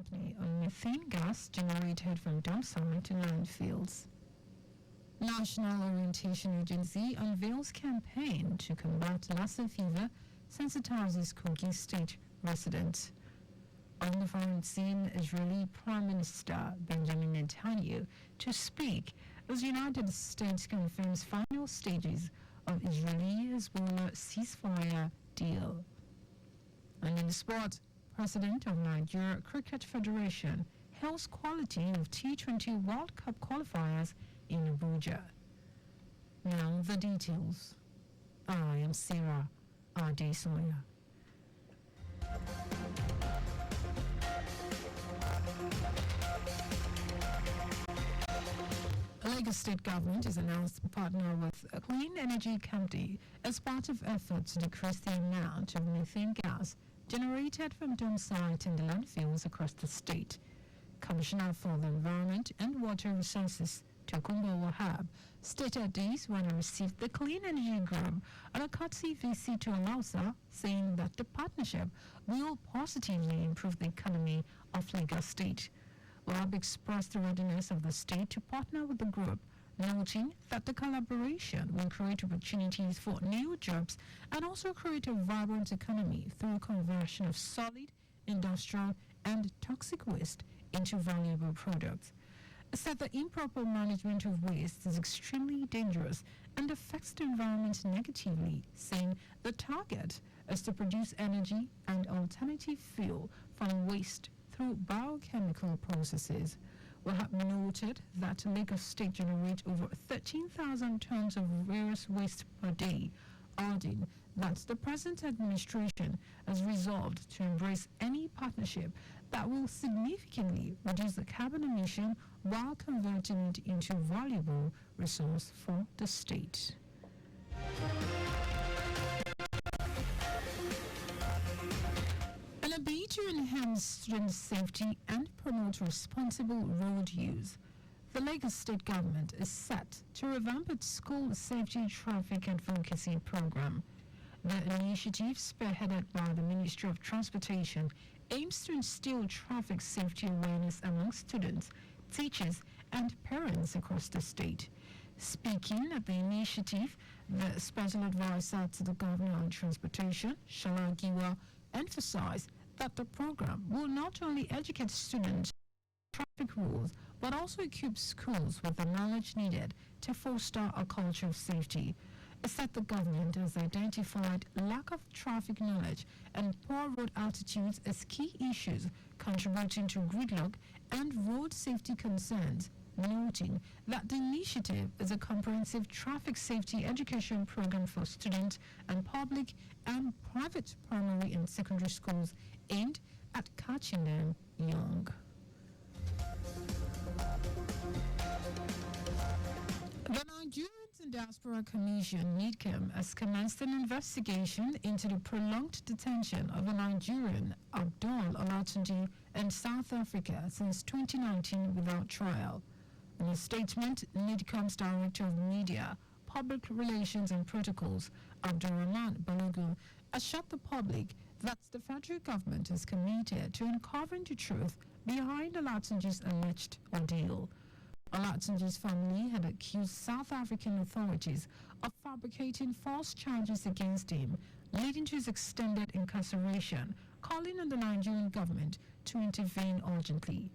scrutiny on methane gas generated from dump site to landfills. National Orientation Agency unveils campaign to combat Lassa fever, sensitizes Kogi State residents. On the foreign scene, Israeli Prime Minister Benjamin Netanyahu to speak as United States confirms final stages of Israeli-Hezbollah ceasefire deal. And in sport, President of Nigeria Cricket Federation hails quality of T20 World Cup qualifiers in Abuja. Now the details. I am Sarah Adesanya. Lagos State Government has announced to partner with a clean energy company as part of efforts to decrease the amount of methane gas generated from dump sites in the landfills across the state. Commissioner for the Environment and Water Resources, Tokunbo Wahab, stated this when he received the Clean Energy Group on a courtesy visit to Alausa, saying that the partnership will positively improve the economy of Lagos State. Wahab expressed the readiness of the state to partner with the group, noting that the collaboration will create opportunities for new jobs and also create a vibrant economy through conversion of solid, industrial, and toxic waste into valuable products. It said that improper management of waste is extremely dangerous and affects the environment negatively, saying the target is to produce energy and alternative fuel from waste through biochemical processes. Wahab noted that Lagos State generates over 13,000 tons of various waste per day, adding that the present administration has resolved to embrace any partnership that will significantly reduce the carbon emission while converting it into valuable resource for the state. In a bid to enhance student safety and promote responsible road use, the Lagos State Government is set to revamp its school safety traffic advocacy program. The initiative, spearheaded by the Ministry of Transportation, aims to instill traffic safety awareness among students, teachers, and parents across the state. Speaking at the initiative, the Special Advisor to the Governor on Transportation, Shala Giwa, emphasized that the program will not only educate students on traffic rules, but also equip schools with the knowledge needed to foster a culture of safety. It said the government has identified lack of traffic knowledge and poor road attitudes as key issues contributing to gridlock and road safety concerns, noting that the initiative is a comprehensive traffic safety education program for students and public and private primary and secondary schools aimed at catching them young. The Nigerians and Diaspora Commission, NIDCAM, has commenced an investigation into the prolonged detention of a Nigerian, Abdul Olatunji, in South Africa since 2019 without trial. In a statement, NIDCAM's Director of Media, Public Relations and Protocols, Abdulrahman Balogun, assured the public that the federal government is committed to uncovering the truth behind Olatunji's alleged ordeal. Olatunji's family had accused South African authorities of fabricating false charges against him, leading to his extended incarceration, calling on the Nigerian government to intervene urgently.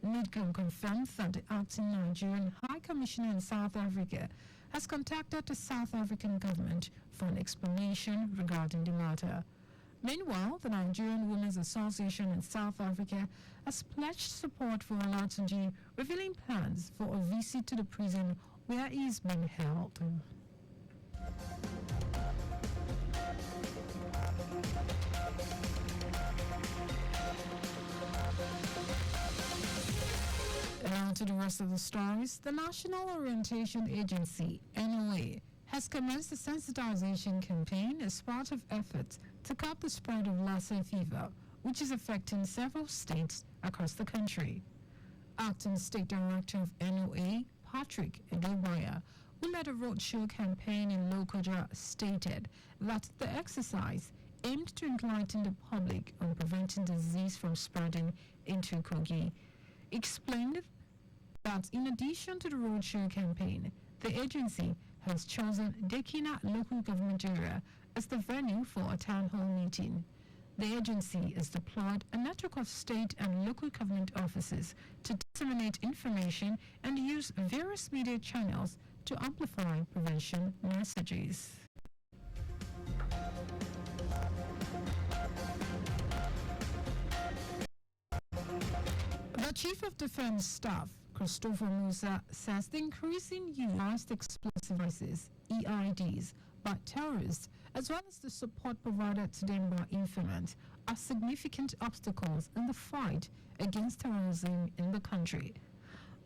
NIDCAM confirmed that the acting Nigerian High Commissioner in South Africa has contacted the South African government for an explanation regarding the matter. Meanwhile, the Nigerian Women's Association in South Africa has pledged support for Olatunji, revealing plans for a visit to the prison where he is being held. Now to the rest of the stories. The National Orientation Agency, NOA, has commenced a sensitization campaign as part of efforts to curb the spread of Lassa fever, which is affecting several states across the country. Acting State Director of NOA, Patrick Edobaya, who led a roadshow campaign in Lokoja, stated that the exercise aimed to enlighten the public on preventing disease from spreading into Kogi, explained that in addition to the roadshow campaign, the agency has chosen Dekina local government area as the venue for a town hall meeting. The agency has deployed a network of state and local government offices to disseminate information and use various media channels to amplify prevention messages. The Chief of Defense Staff, Christopher Musa, says the increasing use of explosive devices, EIDs, by terrorists, as well as the support provided to them by informants, are significant obstacles in the fight against terrorism in the country.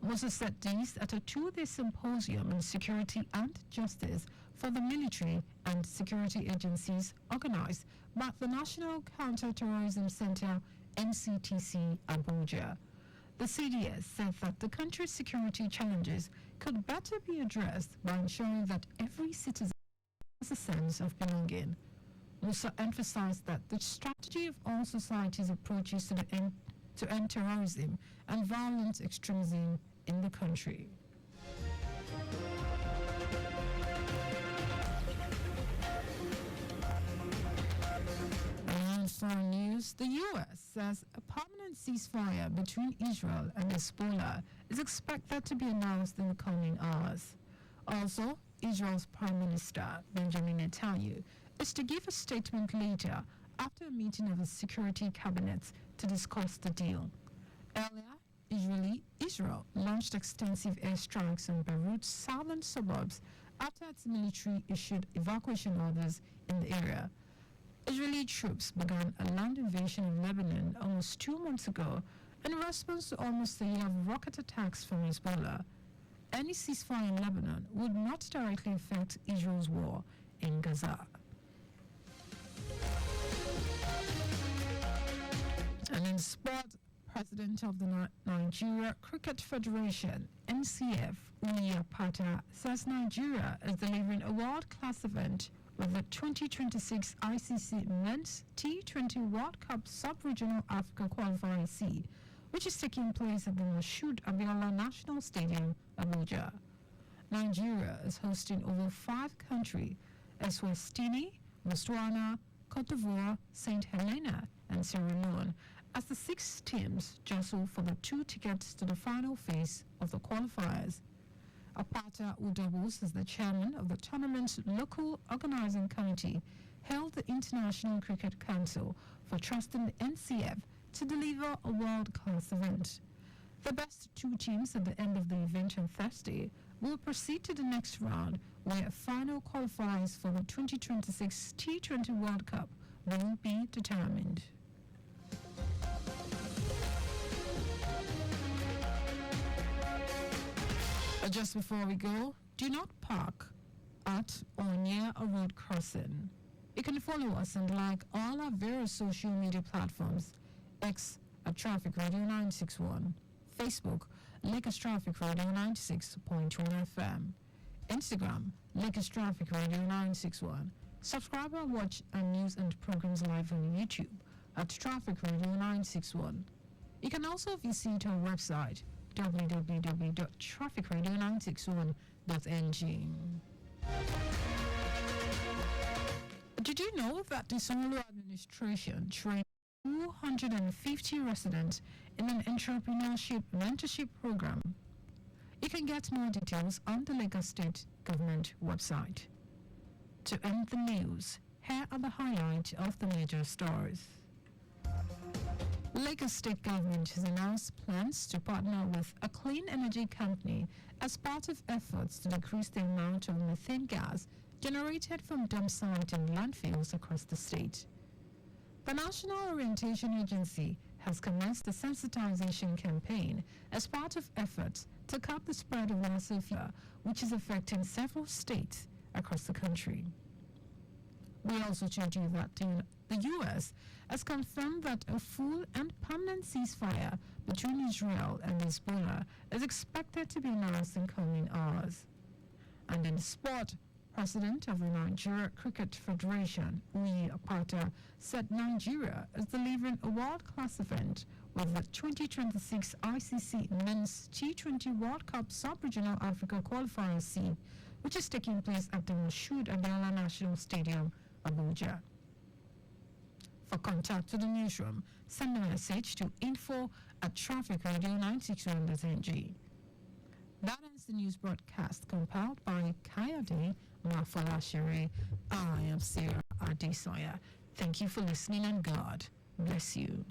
Musa said this at a two-day symposium on security and justice for the military and security agencies organized by the National Counter-Terrorism Center, NCTC, Abuja. The CDS said that the country's security challenges could better be addressed by ensuring that every citizen has a sense of belonging. Musa emphasized that the strategy of all societies' approaches to end terrorism and violent extremism in the country. And foreign news, the U.S. says a permanent ceasefire between Israel and Hezbollah is expected to be announced in the coming hours. Also, Israel's Prime Minister, Benjamin Netanyahu, is to give a statement later after a meeting of his security cabinet to discuss the deal. Earlier, Israel launched extensive airstrikes on Beirut's southern suburbs after its military issued evacuation orders in the area. Israeli troops began a land invasion of Lebanon almost 2 months ago in response to almost a year of rocket attacks from Hezbollah. Any ceasefire in Lebanon would not directly affect Israel's war in Gaza. And in sport, President of the Nigeria Cricket Federation, NCF, Unia Pata, says Nigeria is delivering a world-class event with the 2026 ICC Men's T20 World Cup Sub-Regional Africa Qualifying C, which is taking place at the Moshood Abiola National Stadium, Abuja. Nigeria is hosting over 5 countries: Eswatini, Botswana, Cote d'Ivoire, St. Helena, and Sierra Leone, as the 6 teams jostle for the 2 tickets to the final phase of the qualifiers. Apata, who doubles as the chairman of the tournament's local organizing committee, hailed the International Cricket Council for trusting the NCF to deliver a world-class event. The best 2 teams at the end of the event on Thursday will proceed to the next round, where final qualifiers for the 2026 T20 World Cup will be determined. But just before we go, do not park at or near a road crossing. You can follow us and like all our various social media platforms: X at Traffic Radio 961, Facebook, Lakers Traffic Radio 96.1 FM, Instagram, Lakers Traffic Radio 961. Subscribe or watch our news and programs live on YouTube at Traffic Radio 961. You can also visit our website, www.trafficradio961.ng. Did you know that the Solo administration trained 250 residents in an entrepreneurship mentorship program? You can get more details on the Lagos State Government website. To end the news, here are the highlights of the major stories. Lagos State Government has announced plans to partner with a clean energy company as part of efforts to decrease the amount of methane gas generated from dump sites and landfills across the state. The National Orientation Agency has commenced a sensitization campaign as part of efforts to curb the spread of Lassa fever, which is affecting several states across the country. We also told you that the U.S. has confirmed that a full and permanent ceasefire between Israel and Hezbollah is expected to be announced in coming hours. And in sport, President of the Nigeria Cricket Federation, Uyi Apata, said Nigeria is delivering a world-class event with the 2026 ICC Men's T20 World Cup Sub-Regional Africa Qualifier C, which is taking place at the Moshood Abiola National Stadium, Abuja. For contact to the newsroom, send a message to info@trafficradio961.ng. That ends the news broadcast compiled by Kayode Mafalashere. I am Sarah Adesanya. Thank you for listening and God bless you.